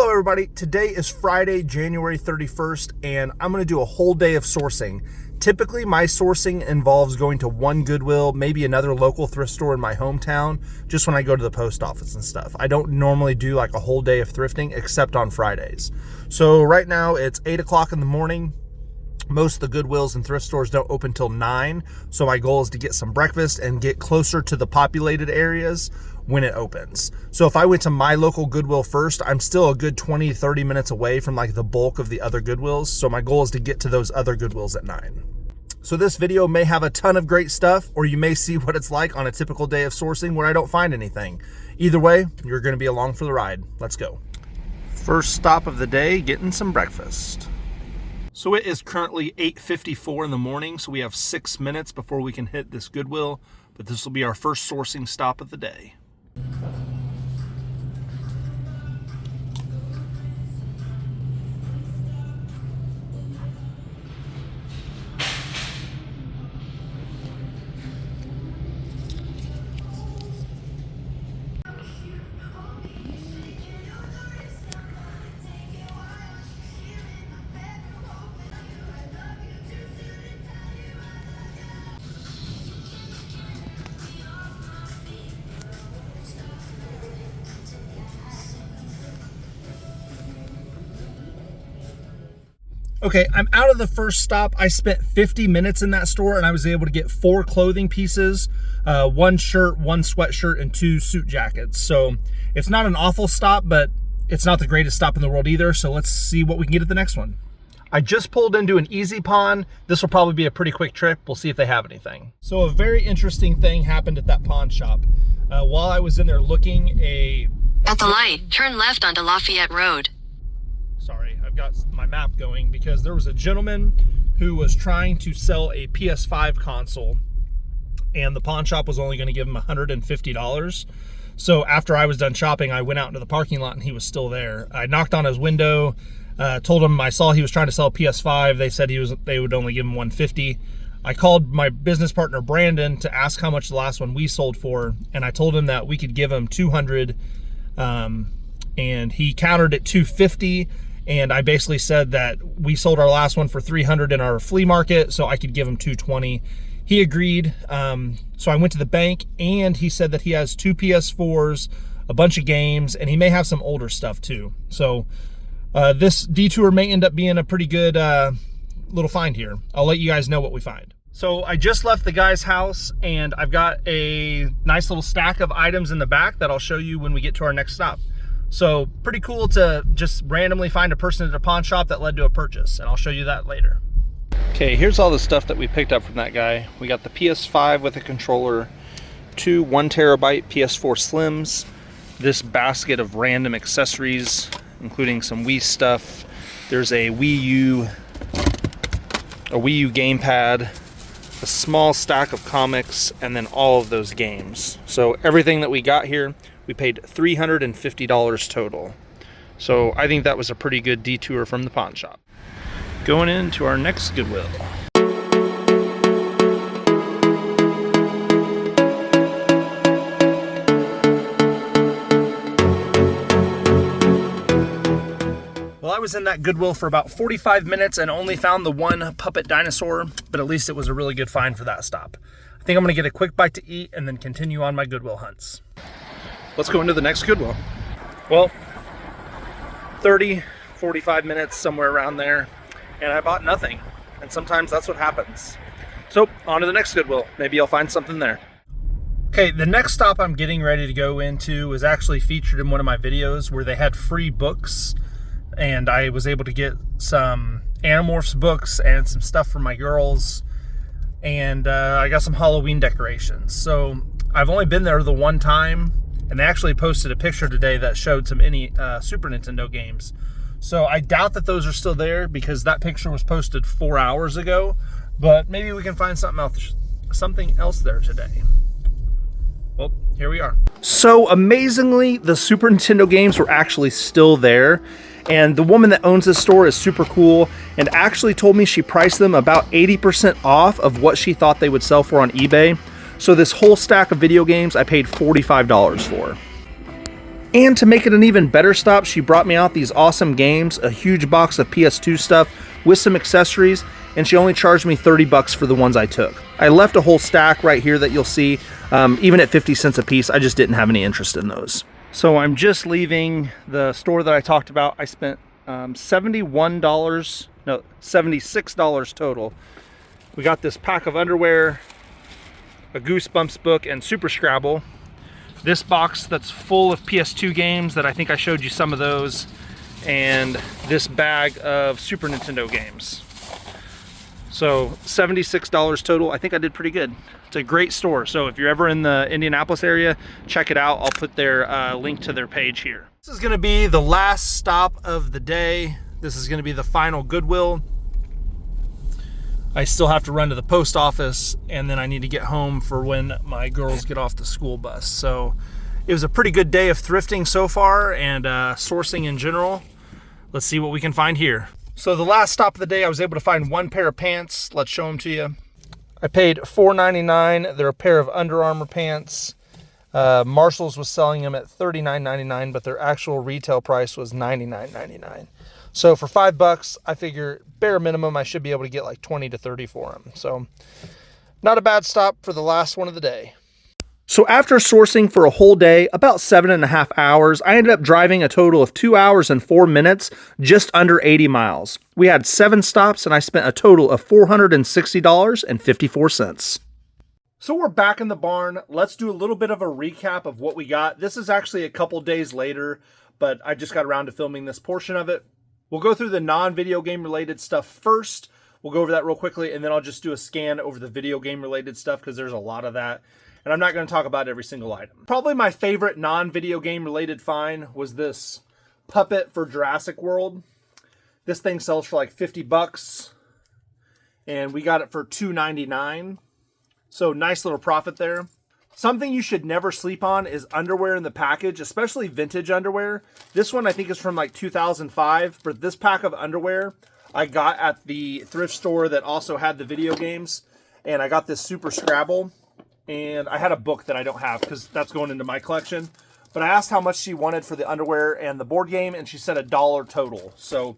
Hello everybody, today is Friday, January 31st, and I'm going to do a whole day of sourcing. Typically, my sourcing involves going to one Goodwill, maybe another local thrift store in my hometown, just when I go to the post office and stuff. I don't normally do like a whole day of thrifting, except on Fridays. So right now, it's 8 o'clock in the morning. Most of the Goodwills and thrift stores don't open till 9, so my goal is to get some breakfast and get closer to the populated areas when it opens. So if I went to my local Goodwill first, I'm still a good 20-30 minutes away from like the bulk of the other Goodwills, so my goal is to get to those other Goodwills at 9. So this video may have a ton of great stuff, or you may see what it's like on a typical day of sourcing where I don't find anything. Either way, you're going to be along for the ride. Let's go. First stop of the day, getting some breakfast. So it is currently 8:54 in the morning, so we have 6 minutes before we can hit this Goodwill, but this will be our first sourcing stop of the day. Okay, I'm out of the first stop. I spent 50 minutes in that store and I was able to get 4 clothing pieces, 1 shirt, 1 sweatshirt, and 2 suit jackets. So it's not an awful stop, but it's not the greatest stop in the world either. So let's see what we can get at the next one. I just pulled into an Easy Pawn. This will probably be a pretty quick trip. We'll see if they have anything. So a very interesting thing happened at that pawn shop. While I was in there looking, At the light, turn left onto Lafayette Road. Sorry, I've got my map going because there was a gentleman who was trying to sell a PS5 console and the pawn shop was only going to give him $150. So after I was done shopping, I went out into the parking lot and he was still there. I knocked on his window, told him I saw he was trying to sell a PS5. They said they would only give him $150. I called my business partner Brandon to ask how much the last one we sold for, and I told him that we could give him $200, and he countered at $250. And I basically said that we sold our last one for $300 in our flea market, so I could give him $220. He agreed. So I went to the bank, and he said that he has 2 PS4s, a bunch of games, and he may have some older stuff too. So this detour may end up being a pretty good little find here. I'll let you guys know what we find. So I just left the guy's house, and I've got a nice little stack of items in the back that I'll show you when we get to our next stop. So pretty cool to just randomly find a person at a pawn shop that led to a purchase, and I'll show you that later. Okay, here's all the stuff that we picked up from that guy. We got the PS5 with a controller, 2 1TB PS4 Slims, this basket of random accessories, including some Wii stuff. There's a Wii U gamepad, a small stack of comics, and then all of those games. So everything that we got here, we paid $350 total. So I think that was a pretty good detour from the pawn shop. Going into our next Goodwill. Well, I was in that Goodwill for about 45 minutes and only found the 1 puppet dinosaur, but at least it was a really good find for that stop. I think I'm gonna get a quick bite to eat and then continue on my Goodwill hunts. Let's go into the next Goodwill. Well, 30, 45 minutes, somewhere around there, and I bought nothing. And sometimes that's what happens. So, on to the next Goodwill. Maybe I'll find something there. Okay, the next stop I'm getting ready to go into was actually featured in one of my videos where they had free books, and I was able to get some Animorphs books and some stuff for my girls, and I got some Halloween decorations. So, I've only been there the one time, and they actually posted a picture today that showed some Super Nintendo games. So I doubt that those are still there because that picture was posted 4 hours ago, but maybe we can find something else there today. Well, here we are. So amazingly, the Super Nintendo games were actually still there, and the woman that owns this store is super cool and actually told me she priced them about 80% off of what she thought they would sell for on eBay. So this whole stack of video games I paid $45 for. And to make it an even better stop, she brought me out these awesome games, a huge box of PS2 stuff with some accessories, and she only charged me 30 bucks for the ones I took. I left a whole stack right here that you'll see. Even at 50 cents a piece, I just didn't have any interest in those. So I'm just leaving the store that I talked about. I spent $76 total. We got this pack of underwear, a Goosebumps book, and Super Scrabble. This box that's full of PS2 games that I think I showed you some of those, and this bag of Super Nintendo games. So $76 total. I think I did pretty good. It's a great store. So if you're ever in the Indianapolis area, check it out. I'll put their link to their page here. This is gonna be the last stop of the day. This is gonna be the final Goodwill. I still have to run to the post office, and then I need to get home for when my girls get off the school bus. So it was a pretty good day of thrifting so far, and sourcing in general. Let's see what we can find here. So the last stop of the day, I was able to find one pair of pants. Let's show them to you. I paid $4.99. They're a pair of Under Armour pants. Marshall's was selling them at $39.99, but their actual retail price was $99.99. So for $5, I figure bare minimum I should be able to get like 20 to 30 for them. So not a bad stop for the last one of the day. So after sourcing for a whole day, about 7.5 hours, I ended up driving a total of 2 hours and 4 minutes, just under 80 miles. We had 7 stops and I spent a total of $460.54. So we're back in the barn. Let's do a little bit of a recap of what we got. This is actually a couple days later, but I just got around to filming this portion of it. We'll go through the non-video game related stuff first. We'll go over that real quickly, and then I'll just do a scan over the video game related stuff because there's a lot of that. And I'm not going to talk about every single item. Probably my favorite non-video game related find was this puppet for Jurassic World. This thing sells for like 50 bucks, and we got it for $2.99. So nice little profit there. Something you should never sleep on is underwear in the package, especially vintage underwear. This one I think is from like 2005, but this pack of underwear I got at the thrift store that also had the video games, and I got this Super Scrabble, and I had a book that I don't have because that's going into my collection. But I asked how much she wanted for the underwear and the board game, and she said $1 total. So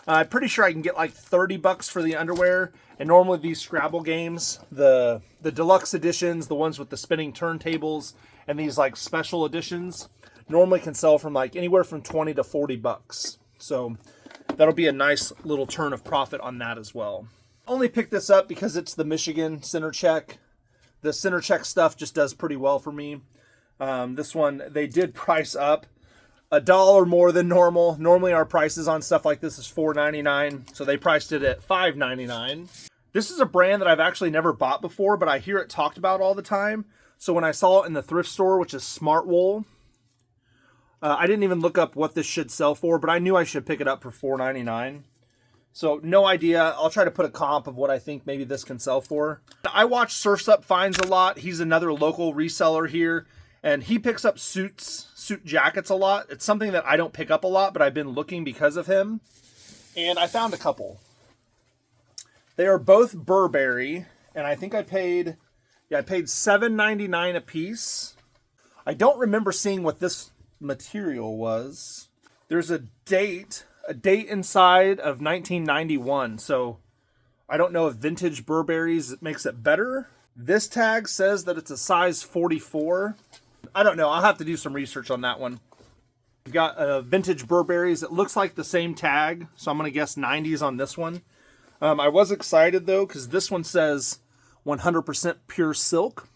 I'm pretty sure I can get like 30 bucks for the underwear. And normally these Scrabble games, the deluxe editions, the ones with the spinning turntables, and these like special editions, normally can sell from like anywhere from 20 to 40 bucks. So that'll be a nice little turn of profit on that as well. Only picked this up because it's the Michigan Center Check. The Center Check stuff just does pretty well for me. This one, they did price up $1 more than normal. Normally our prices on stuff like this is $4.99, so they priced it at $5.99. This is a brand that I've actually never bought before, but I hear it talked about all the time. So when I saw it in the thrift store, which is Smart Wool, I didn't even look up what this should sell for, but I knew I should pick it up for $4.99. So no idea. I'll try to put a comp of what I think maybe this can sell for. I watch Surf's Up Finds a lot. He's another local reseller here, and he picks up suit jackets a lot. It's something that I don't pick up a lot, but I've been looking because of him, and I found a couple. They are both Burberry, and I think I paid $7.99 a piece. I don't remember seeing what this material was. There's a date inside of 1991, so I don't know if vintage Burberry's makes it better. This tag says that it's a size 44. I don't know. I'll have to do some research on that one. We've got vintage Burberry's. It looks like the same tag, so I'm going to guess 90s on this one. I was excited, though, because this one says 100% pure silk.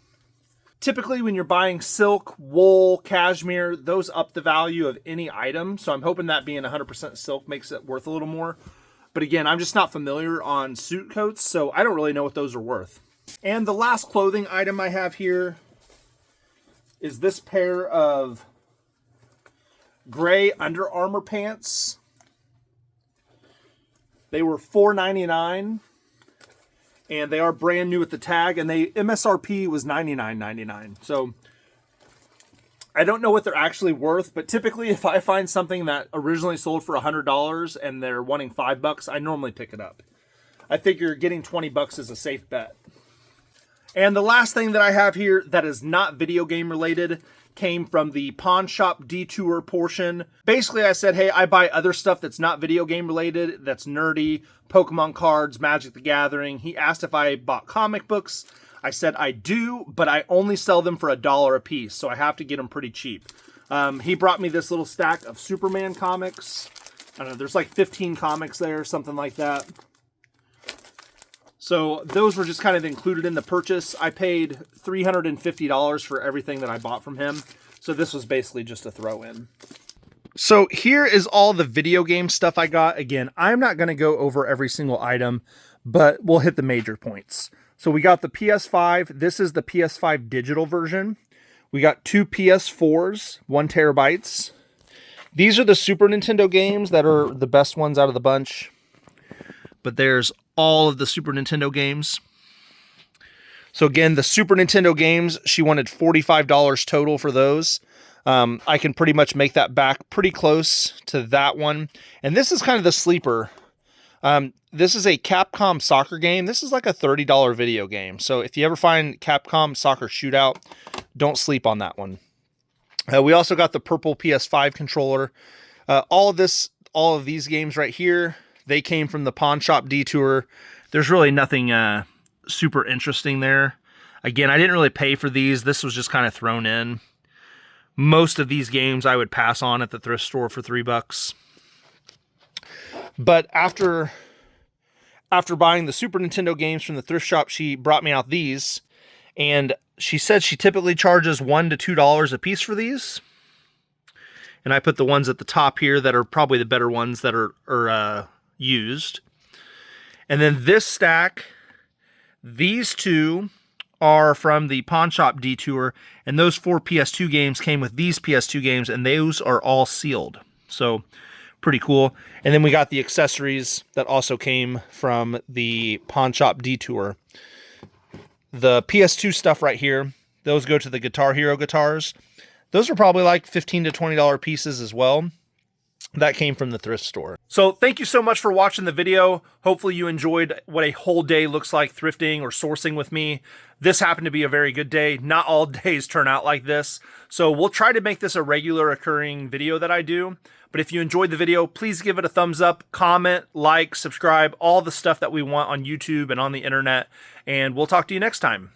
Typically, when you're buying silk, wool, cashmere, those up the value of any item. So I'm hoping that being 100% silk makes it worth a little more. But again, I'm just not familiar on suit coats, so I don't really know what those are worth. And the last clothing item I have here is this pair of gray Under Armour pants. They were $4.99. And they are brand new with the tag, and MSRP was $99.99. So I don't know what they're actually worth, but typically if I find something that originally sold for $100 and they're wanting $5, I normally pick it up. I figure getting 20 bucks is a safe bet. And the last thing that I have here that is not video game related, came from the pawn shop detour portion. Basically, I said, hey, I buy other stuff that's not video game related, that's nerdy, Pokemon cards, Magic the Gathering. He asked if I bought comic books. I said I do, but I only sell them for $1 a piece, so I have to get them pretty cheap. He brought me this little stack of Superman comics. I don't know, there's like 15 comics there, something like that. So those were just kind of included in the purchase. I paid $350 for everything that I bought from him. So this was basically just a throw-in. So here is all the video game stuff I got. Again, I'm not going to go over every single item, but we'll hit the major points. So we got the PS5. This is the PS5 digital version. We got 2 PS4s, 1 terabytes. These are the Super Nintendo games that are the best ones out of the bunch. But there's all of the Super Nintendo games. So again, the Super Nintendo games, she wanted $45 total for those. I can pretty much make that back pretty close to that one. And this is kind of the sleeper. This is a Capcom soccer game. This is like a $30 video game. So if you ever find Capcom Soccer Shootout, don't sleep on that one. We also got the purple PS5 controller. All of these games right here, they came from the Pawn Shop Detour. There's really nothing super interesting there. Again, I didn't really pay for these. This was just kind of thrown in. Most of these games I would pass on at the thrift store for $3. But after buying the Super Nintendo games from the thrift shop, she brought me out these. And she said she typically charges $1 to $2 a piece for these. And I put the ones at the top here that are probably the better ones that are used. And then this stack, these two are from the Pawn Shop Detour, and those 4 PS2 games came with these PS2 games, and those are all sealed. So pretty cool. And then we got the accessories that also came from the Pawn Shop Detour. The PS2 stuff right here, those go to the Guitar Hero guitars. Those are probably like $15 to $20 pieces as well. That came from the thrift store. So thank you so much for watching the video. Hopefully you enjoyed what a whole day looks like thrifting or sourcing with me. This happened to be a very good day. Not all days turn out like this. So we'll try to make this a regular occurring video that I do. But if you enjoyed the video, please give it a thumbs up, comment, like, subscribe, all the stuff that we want on YouTube and on the internet. And we'll talk to you next time.